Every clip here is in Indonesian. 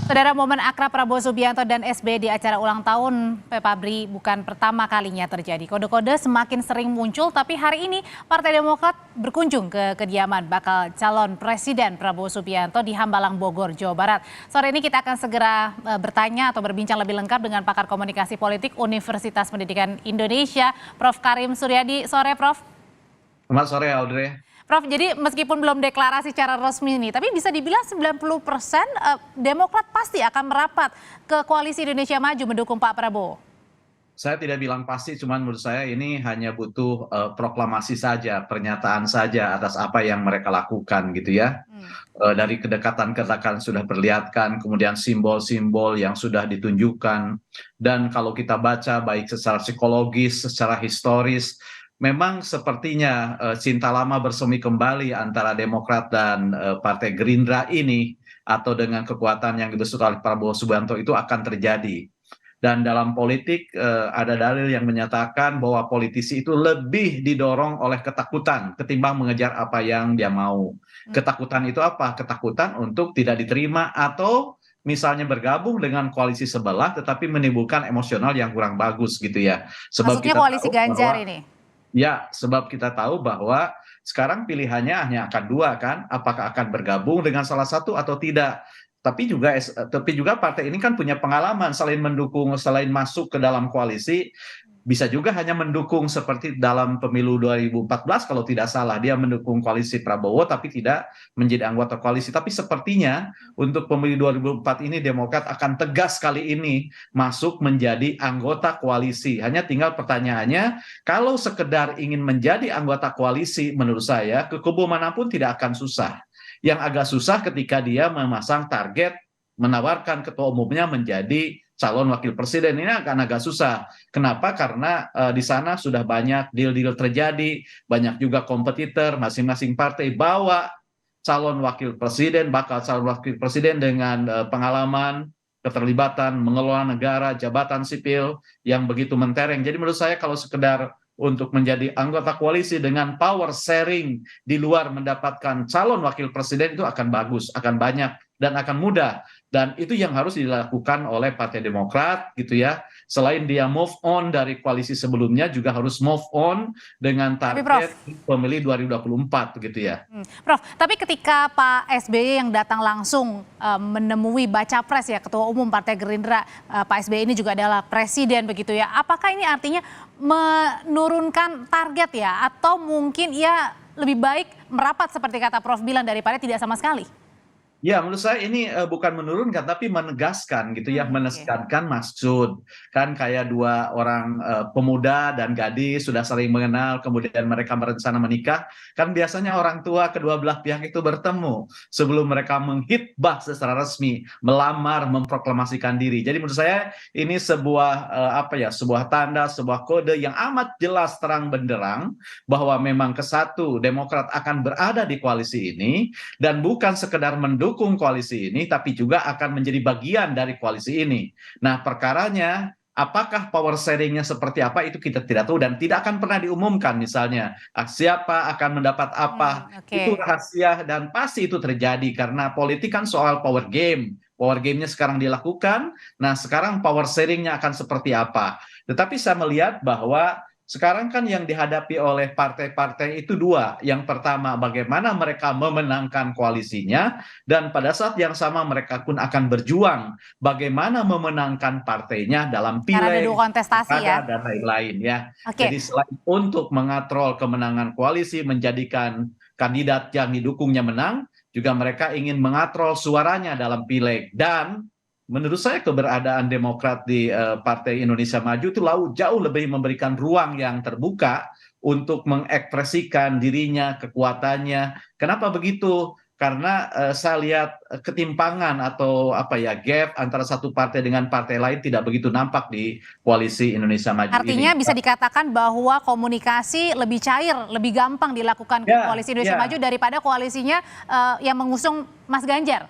Saudara, momen akrab Prabowo Subianto dan SBY di acara ulang tahun Pepabri bukan pertama kalinya terjadi. Kode-kode semakin sering muncul, tapi hari ini Partai Demokrat berkunjung ke kediaman bakal calon Presiden Prabowo Subianto di Hambalang, Bogor, Jawa Barat. Sore ini kita akan segera bertanya atau berbincang lebih lengkap dengan pakar komunikasi politik Universitas Pendidikan Indonesia, Prof. Karim Suryadi. Sore, Prof. Selamat sore, Audrey. Prof, jadi meskipun belum deklarasi secara resmi ini, tapi bisa dibilang 90% Demokrat pasti akan merapat ke Koalisi Indonesia Maju mendukung Pak Prabowo. Saya tidak bilang pasti, cuman menurut saya ini hanya butuh proklamasi saja, pernyataan saja atas apa yang mereka lakukan gitu ya. Dari kedekatan-kedekatan sudah perlihatkan, kemudian simbol-simbol yang sudah ditunjukkan. Dan kalau kita baca baik secara psikologis, secara historis, memang sepertinya cinta lama bersemi kembali antara Demokrat dan Partai Gerindra ini atau dengan kekuatan yang dibentuk oleh Prabowo Subianto itu akan terjadi. Dan dalam politik ada dalil yang menyatakan bahwa politisi itu lebih didorong oleh ketakutan ketimbang mengejar apa yang dia mau. Ketakutan itu apa? Ketakutan untuk tidak diterima atau misalnya bergabung dengan koalisi sebelah tetapi menimbulkan emosional yang kurang bagus gitu ya. Sebab Maksudnya kita koalisi tahu Ganjar bahwa ini. Ya, sebab kita tahu bahwa sekarang pilihannya hanya akan dua kan, apakah akan bergabung dengan salah satu atau tidak. Tapi juga partai ini kan punya pengalaman selain mendukung, selain masuk ke dalam koalisi, bisa juga hanya mendukung seperti dalam pemilu 2014 kalau tidak salah dia mendukung koalisi Prabowo tapi tidak menjadi anggota koalisi. Tapi sepertinya untuk pemilu 2004 ini Demokrat akan tegas kali ini masuk menjadi anggota koalisi. Hanya tinggal pertanyaannya, kalau sekedar ingin menjadi anggota koalisi menurut saya ke kubu manapun tidak akan susah. Yang agak susah ketika dia memasang target menawarkan ketua umumnya menjadi calon wakil presiden, ini akan agak susah. Kenapa? Karena di sana sudah banyak deal-deal terjadi, banyak juga kompetitor, masing-masing partai bawa calon wakil presiden, bakal calon wakil presiden dengan pengalaman, keterlibatan, mengelola negara, jabatan sipil yang begitu mentereng. Jadi menurut saya kalau sekedar untuk menjadi anggota koalisi dengan power sharing di luar mendapatkan calon wakil presiden itu akan bagus, akan banyak dan akan mudah. Dan itu yang harus dilakukan oleh Partai Demokrat gitu ya. Selain dia move on dari koalisi sebelumnya juga harus move on dengan Tapi Prof, target pemilih 2024 begitu ya. Prof, tapi ketika Pak SBY yang datang langsung menemui baca pres ya Ketua Umum Partai Gerindra, Pak SBY ini juga adalah presiden begitu ya. Apakah ini artinya menurunkan target ya atau mungkin ya lebih baik merapat seperti kata Prof bilang daripada tidak sama sekali? Ya, menurut saya ini bukan menurunkan tapi menegaskan gitu ya, Oke. menegaskan maksud. Kan kayak dua orang pemuda dan gadis sudah saling mengenal, kemudian mereka berencana menikah. Kan biasanya orang tua kedua belah pihak itu bertemu sebelum mereka menghitbah secara resmi, melamar, memproklamasikan diri. Jadi menurut saya ini sebuah sebuah tanda, sebuah kode yang amat jelas terang benderang bahwa memang kesatu Demokrat akan berada di koalisi ini dan bukan sekedar mendukung koalisi ini, tapi juga akan menjadi bagian dari koalisi ini. Nah, perkaranya apakah power sharingnya seperti apa itu kita tidak tahu dan tidak akan pernah diumumkan misalnya siapa akan mendapat apa, itu Oke. rahasia dan pasti itu terjadi karena politik kan soal power game. Power game-nya sekarang dilakukan, nah sekarang power sharing-nya akan seperti apa. Tetapi saya melihat bahwa sekarang kan yang dihadapi oleh partai-partai itu dua. Yang pertama, bagaimana mereka memenangkan koalisinya, dan pada saat yang sama mereka pun akan berjuang bagaimana memenangkan partainya dalam Karena ada pileg, dua kontestasi ya. pilkada, dan lain-lain ya. Oke. Jadi selain untuk mengatrol kemenangan koalisi, menjadikan kandidat yang didukungnya menang, juga mereka ingin mengatrol suaranya dalam pileg. Dan menurut saya keberadaan Demokrat di Partai Indonesia Maju itu jauh lebih memberikan ruang yang terbuka untuk mengekspresikan dirinya, kekuatannya. Kenapa begitu? Karena saya lihat ketimpangan atau gap antara satu partai dengan partai lain tidak begitu nampak di koalisi Indonesia Maju Artinya ini. bisa dikatakan bahwa komunikasi lebih cair, lebih gampang dilakukan ke Ya, Koalisi Indonesia Maju ya. daripada koalisinya yang mengusung Mas Ganjar.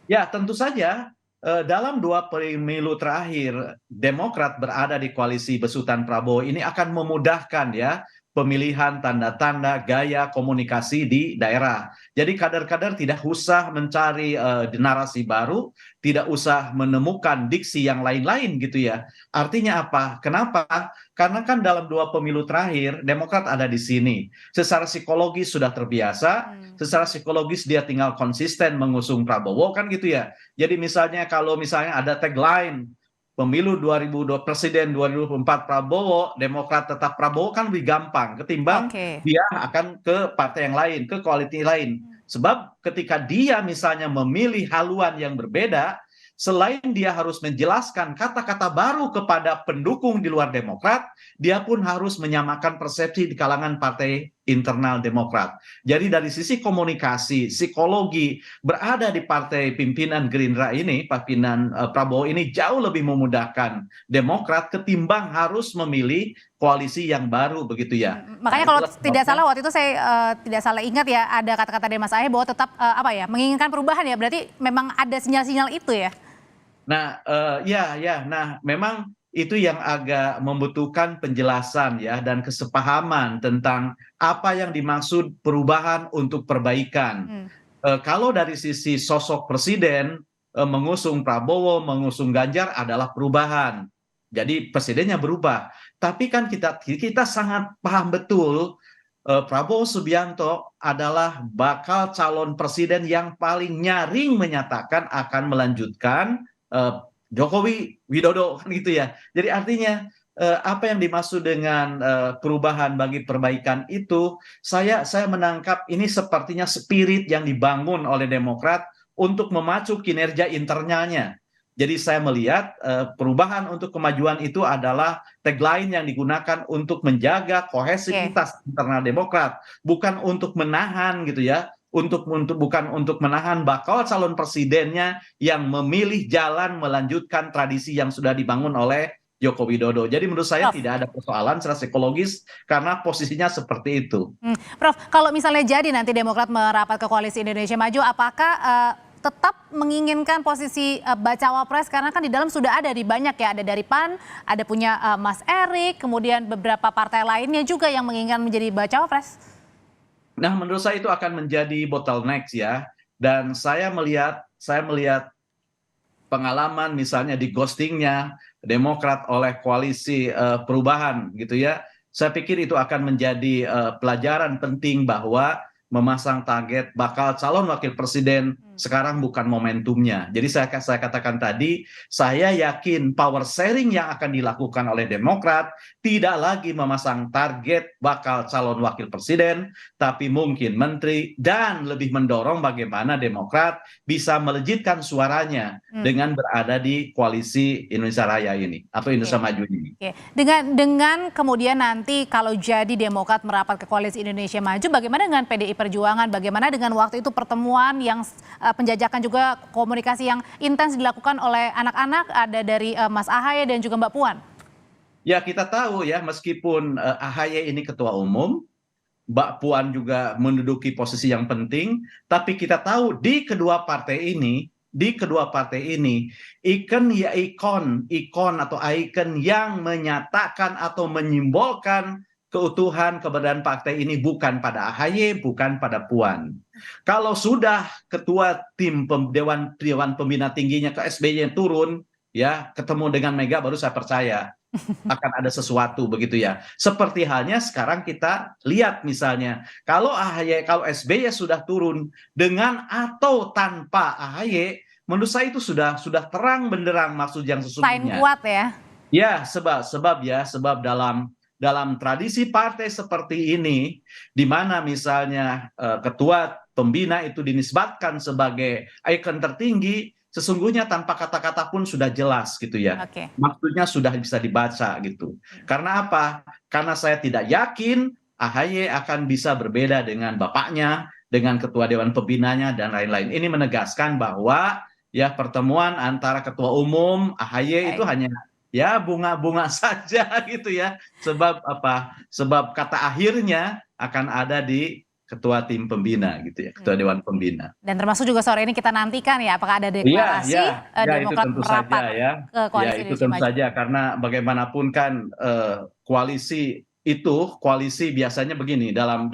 Ya, tentu saja dalam dua pemilu terakhir Demokrat berada di koalisi besutan Prabowo ini akan memudahkan ya pemilihan tanda-tanda gaya komunikasi di daerah. Jadi kader-kader tidak usah mencari narasi baru, tidak usah menemukan diksi yang lain-lain gitu ya. Artinya apa? Kenapa? Karena kan dalam 2 pemilu terakhir Demokrat ada di sini. Secara psikologis sudah terbiasa, secara psikologis dia tinggal konsisten mengusung Prabowo kan gitu ya. Jadi misalnya kalau misalnya ada tagline pemilu 2002 presiden 2024 Prabowo, Demokrat tetap Prabowo kan lebih gampang ketimbang Oke. dia akan ke partai yang lain, ke koalisi lain. Sebab ketika dia misalnya memilih haluan yang berbeda, selain dia harus menjelaskan kata-kata baru kepada pendukung di luar Demokrat, dia pun harus menyamakan persepsi di kalangan partai internal Demokrat. Jadi dari sisi komunikasi, psikologi, berada di partai pimpinan Gerindra ini, pimpinan Prabowo ini jauh lebih memudahkan Demokrat ketimbang harus memilih koalisi yang baru begitu ya. Nah, Makanya kalau itulah tidak sebabnya. salah waktu itu saya tidak salah ingat ya ada kata-kata dari Mas Ahaye bahwa tetap apa ya menginginkan perubahan ya berarti memang ada sinyal-sinyal itu ya. Nah, nah memang itu yang agak membutuhkan penjelasan ya dan kesepahaman tentang apa yang dimaksud perubahan untuk perbaikan. Hmm. Kalau dari sisi sosok presiden mengusung Prabowo, mengusung Ganjar adalah perubahan. Jadi presidennya berubah. Tapi kan kita sangat paham betul Prabowo Subianto adalah bakal calon presiden yang paling nyaring menyatakan akan melanjutkan Jokowi Widodo kan gitu ya. Jadi artinya apa yang dimaksud dengan perubahan bagi perbaikan itu saya menangkap ini sepertinya spirit yang dibangun oleh Demokrat untuk memacu kinerja internalnya. Jadi saya melihat perubahan untuk kemajuan itu adalah tagline yang digunakan untuk menjaga kohesivitas internal Demokrat, bukan untuk menahan gitu ya, bukan untuk menahan bakal calon presidennya yang memilih jalan melanjutkan tradisi yang sudah dibangun oleh Joko Widodo. Jadi menurut saya Prof. tidak ada persoalan secara psikologis karena posisinya seperti itu. Prof, kalau misalnya jadi nanti Demokrat merapat ke Koalisi Indonesia Maju, apakah tetap menginginkan posisi bacawa pres karena kan di dalam sudah ada di banyak ya, ada dari PAN, ada punya Mas Erik, kemudian beberapa partai lainnya juga yang menginginkan menjadi bacawa pres. Nah, menurut saya itu akan menjadi bottleneck ya. Dan saya melihat pengalaman misalnya di ghostingnya Demokrat oleh koalisi perubahan gitu ya. Saya pikir itu akan menjadi pelajaran penting bahwa memasang target bakal calon wakil presiden sekarang bukan momentumnya. Jadi saya katakan tadi, saya yakin power sharing yang akan dilakukan oleh Demokrat tidak lagi memasang target bakal calon wakil presiden, tapi mungkin menteri dan lebih mendorong bagaimana Demokrat bisa melejitkan suaranya dengan berada di koalisi Indonesia Raya ini atau Indonesia Maju ini. Oke. Dengan kemudian nanti kalau jadi Demokrat merapat ke Koalisi Indonesia Maju, bagaimana dengan PDI Perjuangan? Bagaimana dengan waktu itu pertemuan yang penjajakan juga komunikasi yang intens dilakukan oleh anak-anak, ada dari Mas Ahaye dan juga Mbak Puan? Ya kita tahu ya meskipun Ahaye ini ketua umum, Mbak Puan juga menduduki posisi yang penting, tapi kita tahu di kedua partai ini, ikon atau ikon yang menyatakan atau menyimbolkan keutuhan keberadaan partai ini bukan pada Ahaye, bukan pada Puan. Kalau sudah ketua tim Dewan Pembina Tingginya ke SBY turun, ya ketemu dengan Mega baru saya percaya akan ada sesuatu begitu ya. Seperti halnya sekarang kita lihat misalnya kalau SBY sudah turun dengan atau tanpa AHY, menurut saya itu sudah terang benderang maksud yang sesungguhnya. Sign kuat ya. Ya, sebab dalam tradisi partai seperti ini, di mana misalnya ketua pembina itu dinisbatkan sebagai ikon tertinggi, sesungguhnya tanpa kata-kata pun sudah jelas gitu ya. Oke. Maksudnya sudah bisa dibaca gitu. Karena apa? Karena saya tidak yakin AHY akan bisa berbeda dengan bapaknya, dengan ketua dewan pembinanya dan lain-lain. Ini menegaskan bahwa ya pertemuan antara ketua umum AHY itu hanya ya bunga-bunga saja gitu ya. Sebab apa? Sebab kata akhirnya akan ada di ketua tim pembina gitu ya, ketua dewan pembina. Dan termasuk juga sore ini kita nantikan ya apakah ada deklarasi Demokrat merapat ke Koalisi Indonesia Maju. Itu tentu saja karena bagaimanapun kan koalisi itu koalisi biasanya begini dalam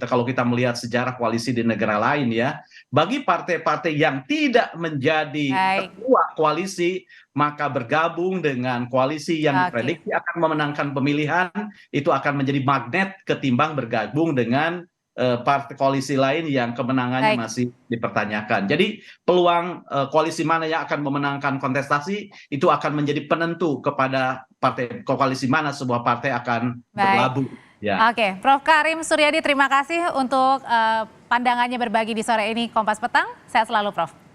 kalau kita melihat sejarah koalisi di negara lain ya, bagi partai-partai yang tidak menjadi Baik, ketua koalisi maka bergabung dengan koalisi yang oke. diprediksi akan memenangkan pemilihan itu akan menjadi magnet ketimbang bergabung dengan partai koalisi lain yang kemenangannya Baik, masih dipertanyakan. Jadi peluang koalisi mana yang akan memenangkan kontestasi itu akan menjadi penentu kepada partai koalisi mana sebuah partai akan baik. berlabuh. Ya. Oke, Prof. Karim Suryadi, terima kasih untuk pandangannya berbagi di sore ini Kompas Petang. Sehat selalu, Prof.